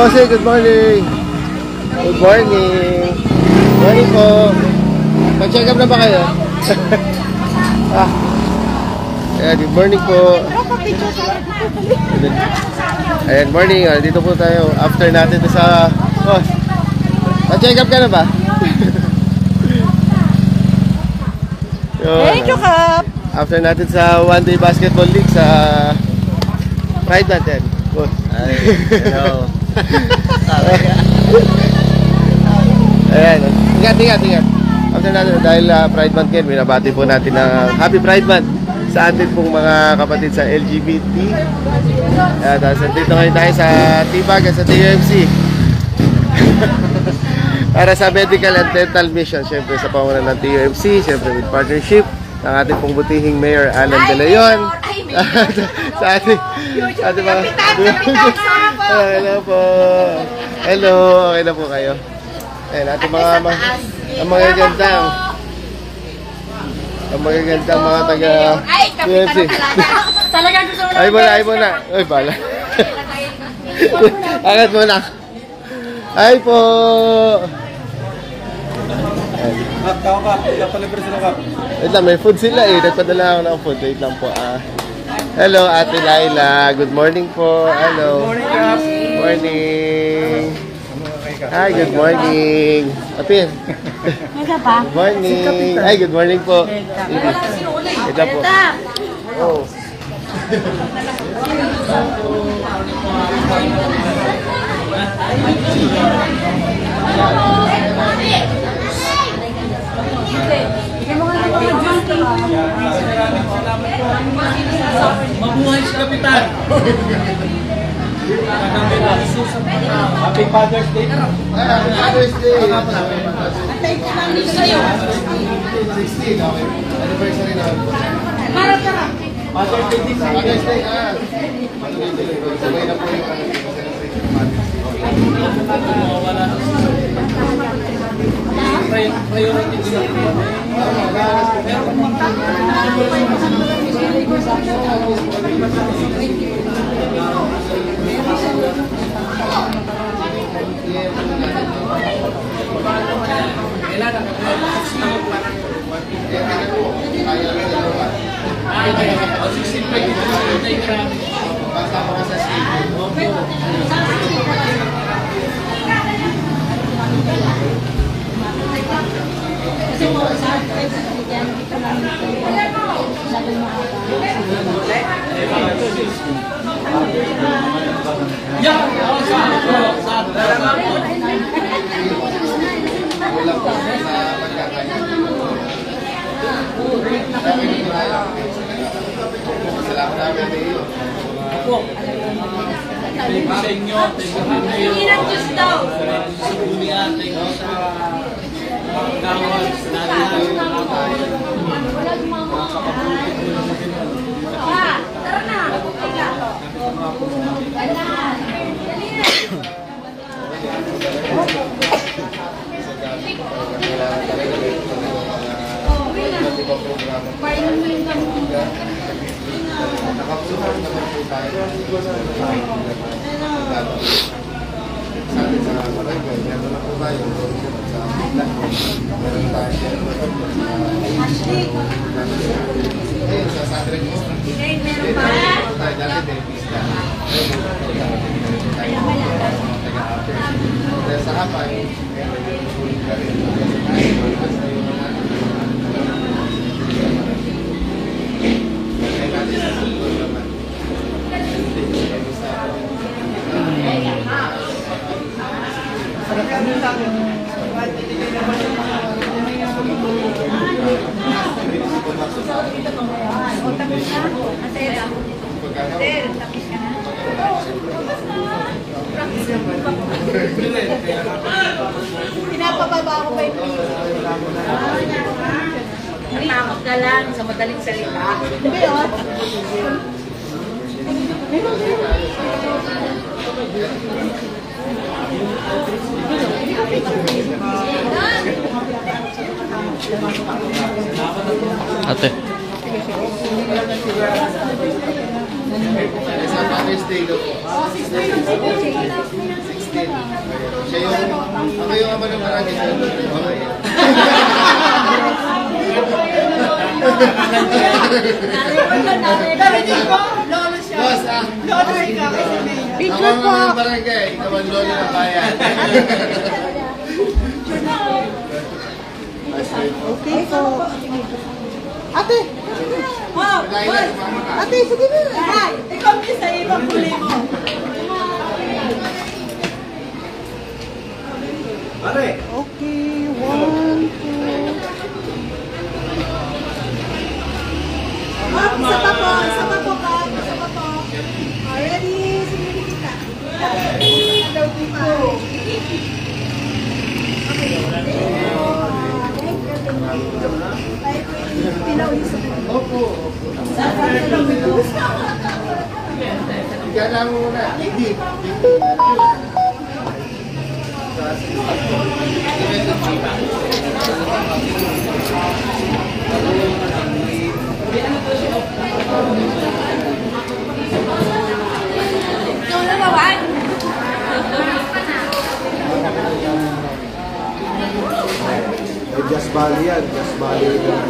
Bossy, good morning. Good morning. Morning po. Mag-check up na ba kayo? Ayan, good morning po. Ayan, morning. Dito po tayo. After natin ito sa... mag-check up ka na ba? Thank you, Kap. After natin sa one-day basketball league sa Pride natin. Ay, hello. Ayan, ingat. After natin, dahil Pride Month ngayon, binabati po natin ng Happy Pride Month sa atin pong mga kapatid sa LGBT. At dito ngayon tayo sa Tibag at sa TUMC para sa medical and dental mission, syempre sa pangunan ng TUMC, syempre with partnership ng ating pong butihing Mayor Alan De Leon. Sa ating mga... Hello po. Hello, okay na po kayo. Ayan, ating mga magagandang mga taga TUMC. Talagang gusto mo Ay muna. Ay, bala. Angat muna. Ay po. Kap, palibre sila, Kap. Wait lang, may food sila eh. Nagpadala ako ng food. Wait lang po. Hello, Ate Laila. Good morning po. Hello. Good morning, Kap. Good morning. Hi, good morning. Apir. Good morning. Ay, good morning po. Wait lang po. Oh. Mabuhay si Kapitan. Happy Father's Day. Happy Father's Day. Antay ko lang dito sa'yo. 16, okay. Anniversary na. Harap ka na. Father's Day. Father's Day. Sabay na po yung priority din Thank you sa inyo. Hindi ng Diyos daw. Sa bulian. Thank you sa gawad. Tara na. nakapsuhan naman po tayo. Sa atin sa barangay, meron na po tayo sa Pila. Meron tayo ayun, sa Sadre District. Meron pa? Meron tayo dati dentista. Dahil sa Hapay, meron yung sulit ka rin. Pinapababa ko pa yung takot ka lang sa madaling salita. Ate. Sa Father's Day daw po. 16. din. Siya yung, ako yung ama ng barangay. Siya yung okay. Narinig ko, lolo siya. Boss, Lolo ikaw kasi may Picture po! Ako ang barangay, ikaw ang lolo ng bayan. Okay po. Ate! Wow! Ate, sige na! Ay, ikaw din sa ibang huli mo. Pare! Okay, 1, 2. Isa pa po, isa pa po, Pat. Isa pa po. Ready? Sige, kita. Hello, people. Opo! Ika lang muna. Hindi. Ikaw na naman. Just Bali yan. Just Bali yan.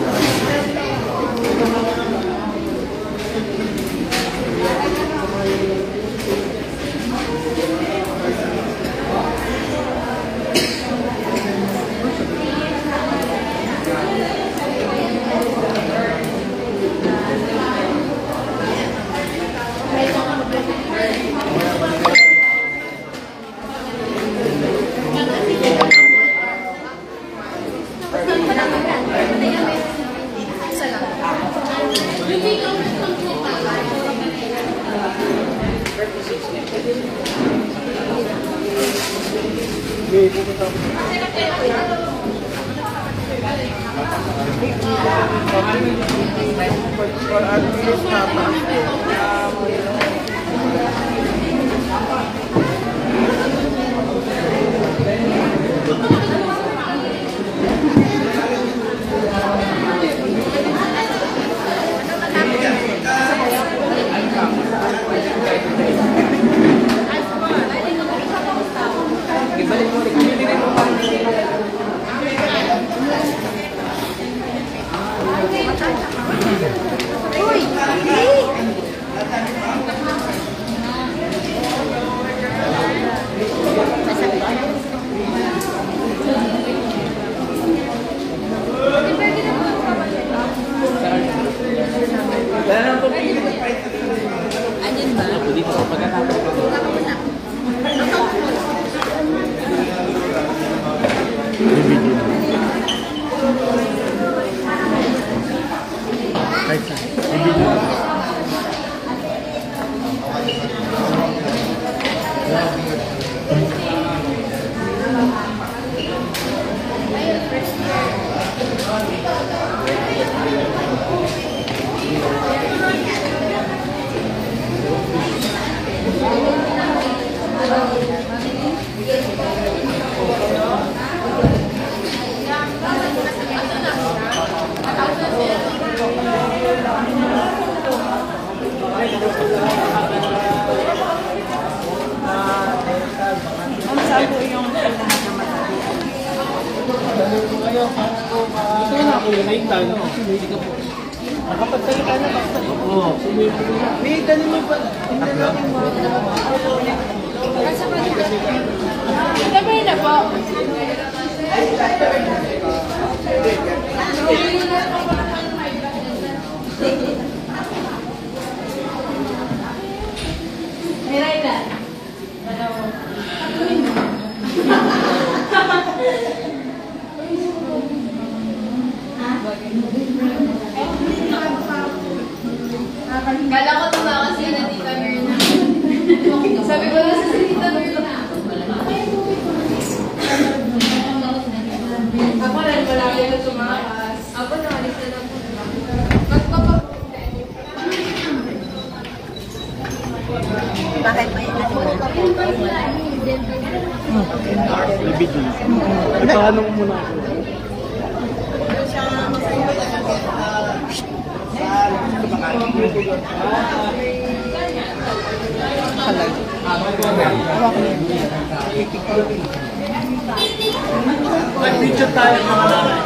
Kala ko tumakas yun na Tita Myrna. Sabi ko na sa Tita Myrna. Ako rin, malaki na tumakas. Ako na, alis na lang po. Bakit may Paano mo muna ako? Nag-picture tayo mga nanay.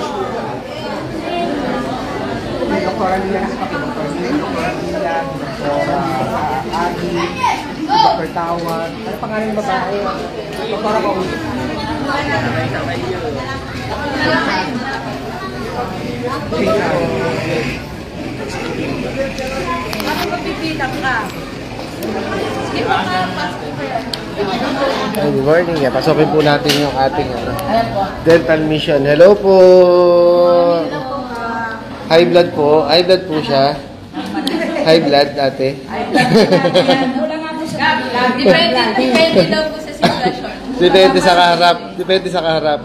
Doktora nila kasi kami, doktora nila, doktora Agi, doktor Tawad, ano pangalan ng babae? Doktora ko. Ako mapipilang ka. Sige pa nga, pasok ko yan. Good morning. Pasokin po natin yung ating dental mission. Hello po. High blood po. High blood po siya. High blood, ate. Depende daw po sa sitwasyon. Depende sa kaharap. Depende sa kaharap.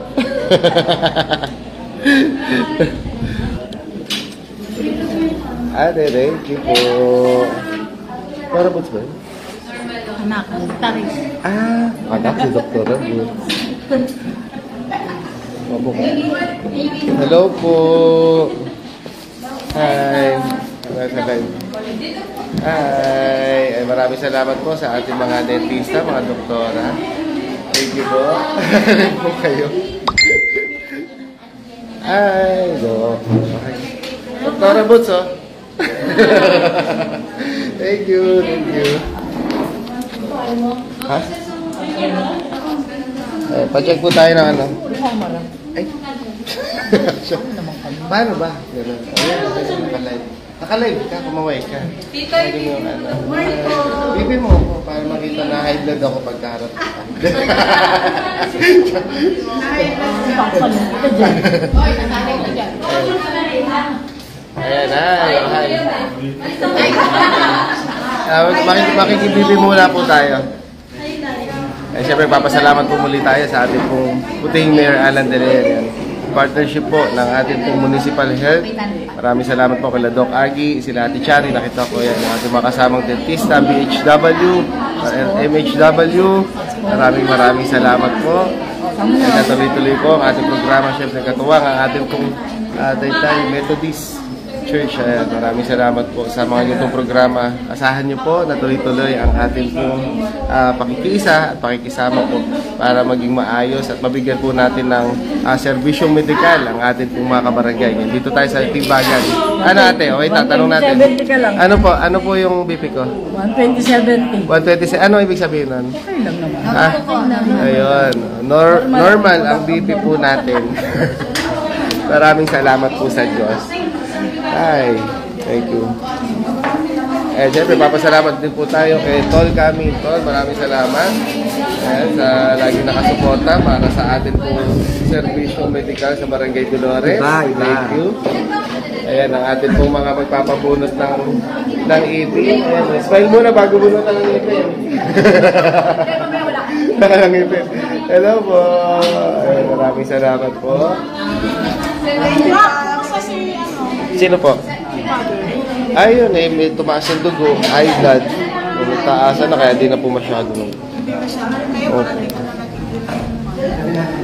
Ate, thank you po. Para po ba? Anak, taris. Anak si Dr. Rambut. Hello po. Hi. Hi. Ay, maraming salamat po sa ating mga dentista, mga doktora. Thank you po. Po kayo. Ay, Dok. Dr. Rambut, oh. Thank you. Thank you. Ha? Pa-check po tayo ng ano. Ay. Paano ba? Naka-live. Naka-live ka, kumaway ka. Tito, Bibin mo ako para makita na high blood ako pagkaharap ka. Oy, nakalay ka dyan. Ayan, hi. Makikibibi muna po tayo. Eh, siyempre, papasalamat po muli tayo sa ating pong Butihing Mayor Alan De Leon. Partnership po ng ating pong Municipal Health. Maraming salamat po kay Doc Agi, sila Ate Chari, nakita ko yan, ang ating mga kasamang dentista, BHW, MHW. Maraming salamat po. Natuloy-tuloy po ang ating programa, siyempre katuwang ang ating pong Taytay Methodist Church. Maraming salamat po sa mga ganitong programa. Asahan niyo po na tuloy-tuloy ang ating pong pakikiisa at pakikisama po para maging maayos at mabigyan po natin ng serbisyong medikal ang ating pong mga kabarangay. Dito tayo sa Tibagan. Ano ate? Okay, tatanong natin. 120 ka lang. Ano po yung BP ko? 120-70. 126. Ano ibig sabihin nun? Okay lang naman. Ayun. Normal ang BP po natin. Maraming salamat po sa Diyos. Hi, thank you. Eh, siyempre, papasalamat din po tayo kay Tol Kami. Tol, maraming salamat. Ayan, sa lagi nakasuporta para sa atin po servisyo medical sa Barangay Dolores. Thank you. Ayan, ang atin pong mga magpapabunot ng ipin. Ayan, smile muna bago bunutan ng ipin. Ng ipin. Hello po. Ayan, maraming salamat po. Sino po? Ayun eh, may tumaas yung dugo, high blood. Taasan na kaya di na po masyado nung. Okay.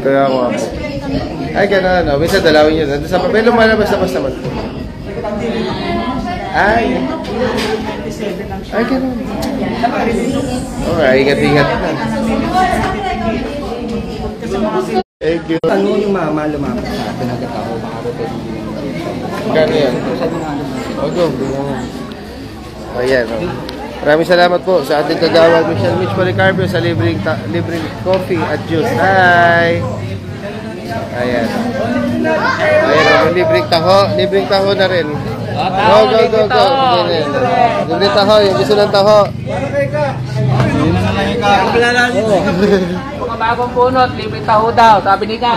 Kaya ako ako. Ay, gano'n, no? Minsan dalawin yun. Nandun sa papel, lumalabas naman po. Ay, gano'n. Okay, ingat-ingat na. Thank you. Ano yung mama lumapit sa atin agad ako, baka po pwede Gano'n yan? Ayan, o. Maraming salamat po sa ating kagawad Michelle Mitch Policarpio sa libreng coffee at juice. Hi! Ayan. Ayan, libreng taho na rin. Go. Libreng taho, yung gusto ng taho. Mga bagong punot, libre taho daw, sabi ni Ka.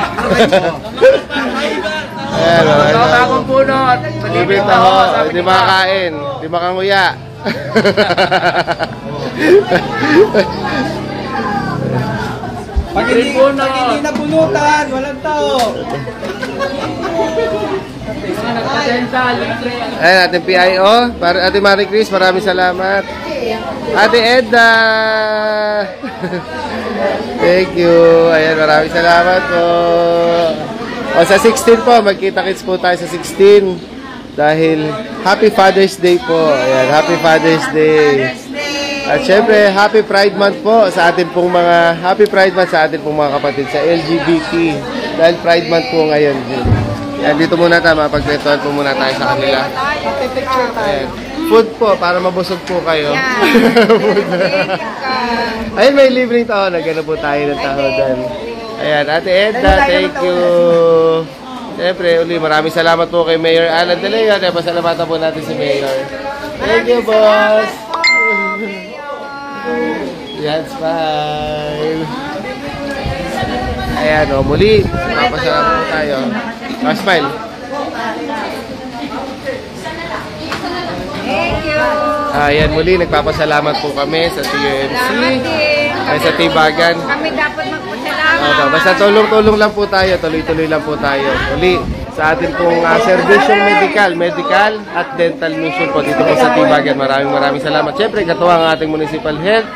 Ayan, Mga bagong punot, libreng taho, hindi makakain, hindi makanguya. Pag hindi nabunutan, walang tao. mga nagpasensya, libre. Ayan, ating PIO, para Ate Marie Chris, maraming salamat. Ate Edda! Thank you. Ayan, maraming salamat po. O sa 16 po, magkita-kits po tayo sa 16. Dahil Happy Father's Day po. Ayan, Happy Father's Day. At syempre, Happy Pride Month po sa ating pong mga kapatid sa LGBT. Dahil Pride Month po ngayon. Yan, dito muna tayo, mapagkwentuhan po muna tayo sa kanila. Ayan. Food po, para mabusog po kayo. Food. Ayun, may libreng taho. Nagano po tayo ng taho doon. Ayan, Ate Edna, thank you. Siyempre, uli, maraming salamat po kay Mayor Alan De Leon. Pasalamatan po natin si Mayor. Thank you, boss. Yan, smile. Ayan, o, muli. Papasalamat po tayo. Smile. Thank you. Ayan, muli, nagpapasalamat po kami sa TUMC. Ay, sa Tibagan. Kami dapat magpasalamat. Basta tulong-tulong lang po tayo, tuloy-tuloy lang po tayo. Uli, sa atin pong servisyong medical at dental mission po dito po sa Tibagan. Maraming salamat. Siyempre, katuwa ang ating municipal health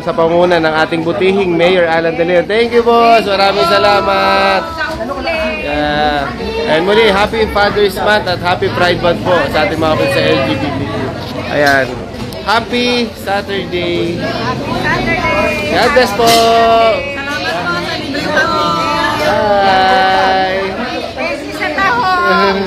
sa pamumunan ng ating butihing Mayor Alan De Leon. Thank you, boss. Maraming salamat. Yeah. And muli, Happy Father's Month at Happy Pride Month po sa ating mga kapatid sa LGBTQ. Ayan. Happy Saturday. God bless po. Salamat po sa libre. Bye. Besi sa taho.